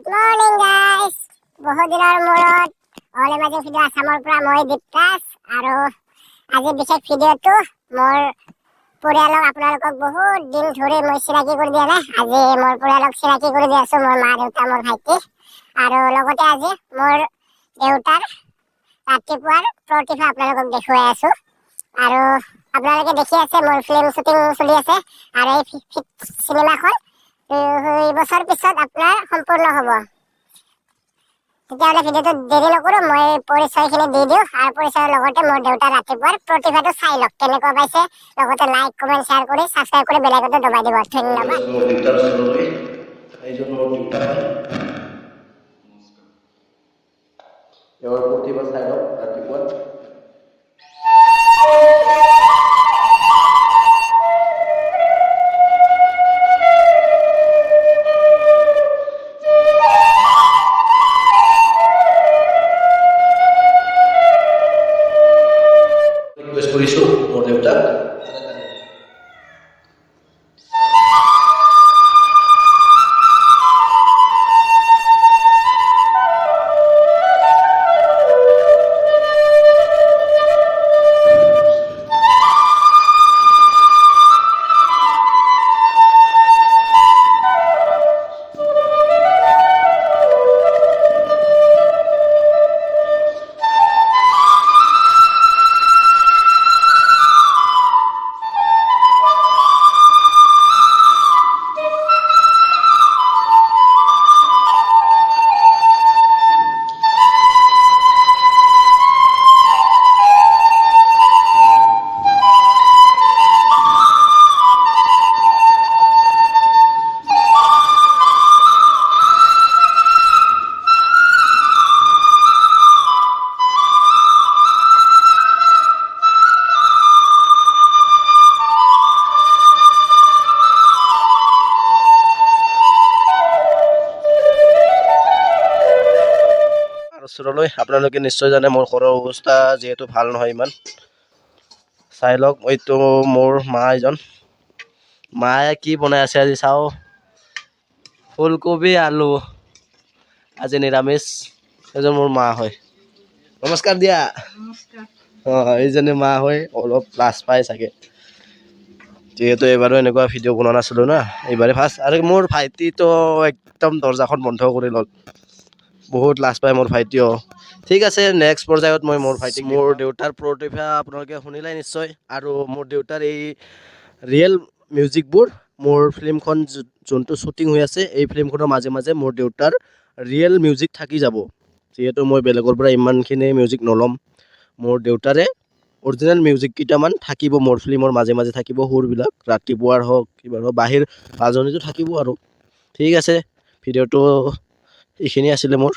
Morning guys, বহুত দিনৰ মূৰত অলে মাজে ভিডিঅ' আছামৰ পৰা মই দীপকাশ আৰু আজি বিশেষ ভিডিঅ'টো মোৰ পৰিয়ালক আপোনালোকক বহুত দিন ধৰি মই চিনাকি কৰি দিয়া নাই। আজি মোৰ পৰিয়ালক চিনাকি কৰি দি আছো, মোৰ মা দেউতা মোৰ ভাইটি আৰু লগতে আজি মোৰ দেউতাৰ ৰাতিপুৱাৰ প্ৰতিভা আপোনালোকক দেখুৱাই আছো। আৰু আপোনালোকে দেখি আছে মোৰ ফিল্ম শ্বুটিং চলি আছে আৰু এই চিনেমাখন 2 বছৰ পিছত আপোনাৰ সম্পূৰ্ণ হ'ব। তেতিয়াহ'লে ভিডিঅ'টো দেৰি নকৰোঁ, মই পৰিচয়খিনি দি দিওঁ আৰু পৰিচয়ৰ লগতে মোৰ দেউতাৰ ৰাতিপুৱাৰ প্ৰতিভাটো চাই লওক কেনেকুৱা পাইছে। লগতে লাইক কমেণ্ট শ্বেয়াৰ কৰি ছাবস্ক্ৰাইব কৰি বেল আইকনটো দবাই দিব। ধন্যবাদ। এবাৰ প্ৰতিভা চাই লওক ৰাতিপুৱা। ৰিকুৱেষ্ট কৰিছোঁ মোৰ দেউতাক। ওচৰলৈ আপোনালোকে নিশ্চয় জানে মোৰ ঘৰৰ অৱস্থা যিহেতু ভাল নহয় ইমান। চাই লওক, এইটো মোৰ মা এজন। মায়ে কি বনাই আছে আজি চাওঁ। ফুলকবি আলু, আজি নিৰামিষ। এজন মোৰ মা হয়। নমস্কাৰ দিয়া। এইজনে মা হয়, অলপ লাজ পাই চাগে যিহেতু এইবাৰো এনেকুৱা ভিডিঅ' বনোৱা নাছিলোঁ না, এইবাৰে ফাৰ্ষ্ট। আৰু মোৰ ভাইটিতো একদম দৰ্জাখন বন্ধ কৰি ল'ল, বহুত লাজ পায় মোৰ ভাইটিও। ঠিক আছে, নেক্সট পৰ্যায়ত মই মোৰ ভাইটিক মোৰ দেউতাৰ প্ৰতিভা আপোনালোকে শুনিলাই নিশ্চয়। আৰু মোৰ দেউতাৰ এই ৰিয়েল মিউজিকবোৰ, মোৰ ফিল্মখন যোনটো শ্বুটিং হৈ আছে, এই ফিল্মখনৰ মাজে মাজে মোৰ দেউতাৰ ৰিয়েল মিউজিক থাকি যাব। যিহেতু মই বেলেগৰ পৰা ইমানখিনি মিউজিক নল'ম, মোৰ দেউতাৰে অৰিজিনেল মিউজিক কেইটামান থাকিব মোৰ ফিল্মৰ মাজে মাজে থাকিব। সুৰবিলাক ৰাতিপুৱাৰ হওক কিবাৰ হওক, বাঁহীৰ বাজনীটো থাকিব আৰু। ঠিক আছে, ভিডিঅ'টো এইখিনি আছিলে মোৰ।